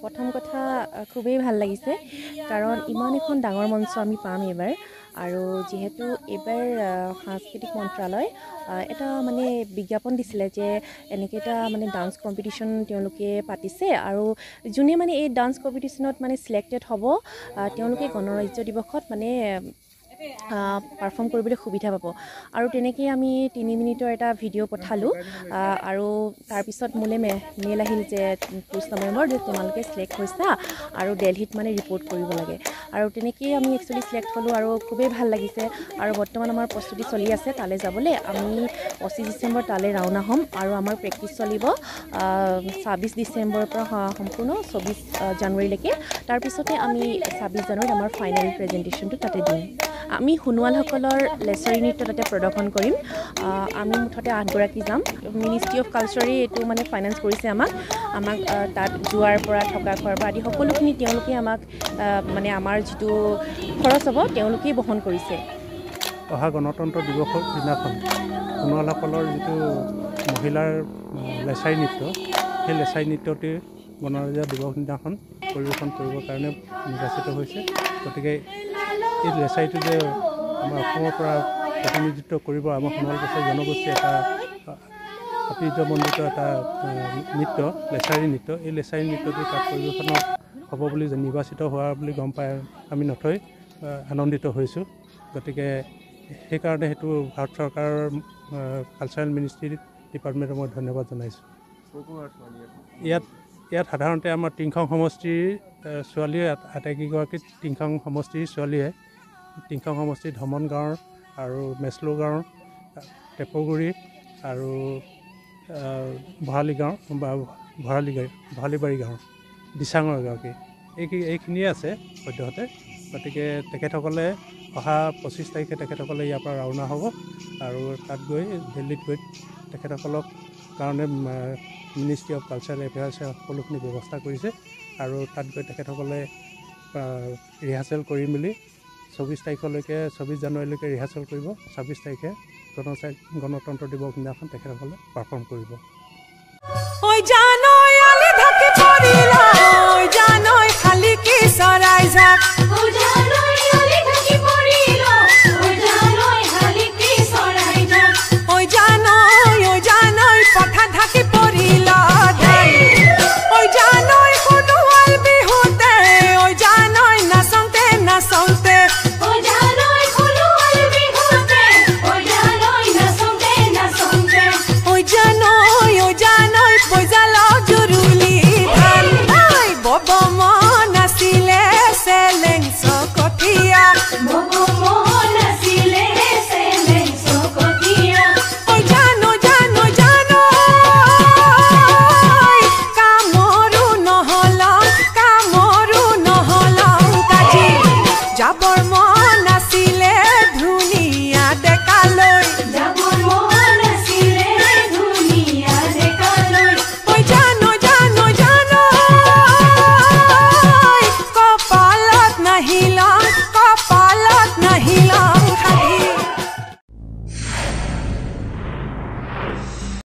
প্ৰথম কথা খুবেই ভাল লাগিছে কাৰণ ইমান এখন ডাঙৰ মঞ্চ আমি পাম এবাৰ আৰু যেহেতু এবাৰ সাংস্কৃতিক মন্ত্ৰালয় এটা মানে বিজ্ঞাপন দিছিলে যে এনেকৈ এটা মানে ডান্স কম্পিটিশ্যন তেওঁলোকে পাতিছে আৰু যোনে মানে এই ডান্স কম্পিটিশ্যনত মানে সিলেক্টেড হ'ব তেওঁলোকে গণৰাজ্য দিৱসত মানে পাৰফৰ্ম কৰিবলৈ সুবিধা পাব আৰু তেনেকৈ আমি 3 মিনিটৰ এটা ভিডিঅ' পঠালোঁ আৰু তাৰপিছত মোলৈ মেইল আহিল যে 30 নৱেম্বৰ যে তোমালোকে সিলেক্ট হৈছা আৰু দিল্লীত মানে ৰিপৰ্ট কৰিব লাগে আৰু তেনেকৈ আমি একচুৱেলি সিলেক্ট হ'লোঁ আৰু খুবেই ভাল লাগিছে আৰু বৰ্তমান আমাৰ প্ৰস্তুতি চলি আছে তালৈ যাবলৈ আমি 25 ডিচেম্বৰ তালৈ ৰাওনা হ'ম আৰু আমাৰ প্ৰেক্টিছ চলিব 26 ডিচেম্বৰৰ পৰা সম্পূৰ্ণ 24 জানুৱাৰীলৈকে তাৰপিছতে আমি 26 জানুৱাৰীত আমাৰ ফাইনেল প্ৰেজেণ্টেশ্যনটো তাতে দিম আমি সোণোৱালসকলৰ লেচাৰী নৃত্য তাতে প্ৰদৰ্শন কৰিম আমি মুঠতে 8গৰাকী যাম মিনিষ্ট্ৰি অফ কালচাৰে এইটো মানে ফাইনেন্স কৰিছে আমাক তাত যোৱাৰ পৰা থকা খোৱাৰ পৰা আদি সকলোখিনি তেওঁলোকে আমাক মানে আমাৰ যিটো খৰচ হ'ব তেওঁলোকেই বহন কৰিছে অহা গণতন্ত্ৰ দিৱসৰ দিনাখন সোণোৱালসকলৰ যিটো মহিলাৰ লেচাৰী নৃত্য সেই লেচাৰী নৃত্যটি গণৰাজ্য দিৱস দিনাখন পৰিৱেশন কৰিবৰ কাৰণে নিৰ্বাচিত হৈছে গতিকে এই লেচাৰীটো যে আমাৰ অসমৰ পৰা প্ৰতিনিধিত্ব কৰিব আমাৰ সোণোৱাল জনগোষ্ঠীৰ এটা ঐতিহ্যমণ্ডিত এটা নৃত্য লেচাৰী নৃত্য এই লেচাৰী নৃত্যটো তাত পৰিৱেশন হ'ব বুলি নিৰ্বাচিত হোৱা বুলি গম পাই আমি নথৈ আনন্দিত হৈছোঁ গতিকে সেইকাৰণে সেইটো ভাৰত চৰকাৰৰ কালচাৰেল মিনিষ্ট্ৰি ডিপাৰ্টমেণ্টক মই ধন্যবাদ জনাইছোঁ ইয়াত সাধাৰণতে আমাৰ টিংখং সমষ্টিৰ ছোৱালীয়ে আটাইকেইগৰাকী টিংখং সমষ্টিৰ ছোৱালীয়ে টিংখং সমষ্টিৰ ধমন গাঁৱৰ আৰু মেছলো গাঁৱৰ টেপগুৰি আৰু ভৰালি গাঁও বা ভৰালিবাৰী গাঁৱৰ দিচাঙৰ এগৰাকী এইখিনিয়ে আছে সদ্যহতে গতিকে তেখেতসকলে অহা 25 তাৰিখে তেখেতসকলে ইয়াৰ পৰা ৰাওনা হ'ব আৰু তাত গৈ দিল্লীত গৈ তেখেতসকলক কাৰণে মিনিষ্ট্ৰি অফ কালচাৰেল এফেয়াৰ্ছে সকলোখিনি ব্যৱস্থা কৰিছে আৰু তাত গৈ তেখেতসকলে ৰিহাৰ্চেল কৰি মেলি 24 তাৰিখলৈকে 24 জানুৱাৰীলৈকে ৰিহাৰ্চেল কৰিব 26 তাৰিখে গণতন্ত্ৰ দিৱস দিনাখন তেখেতসকলে পাৰফৰ্ম কৰিব Jabber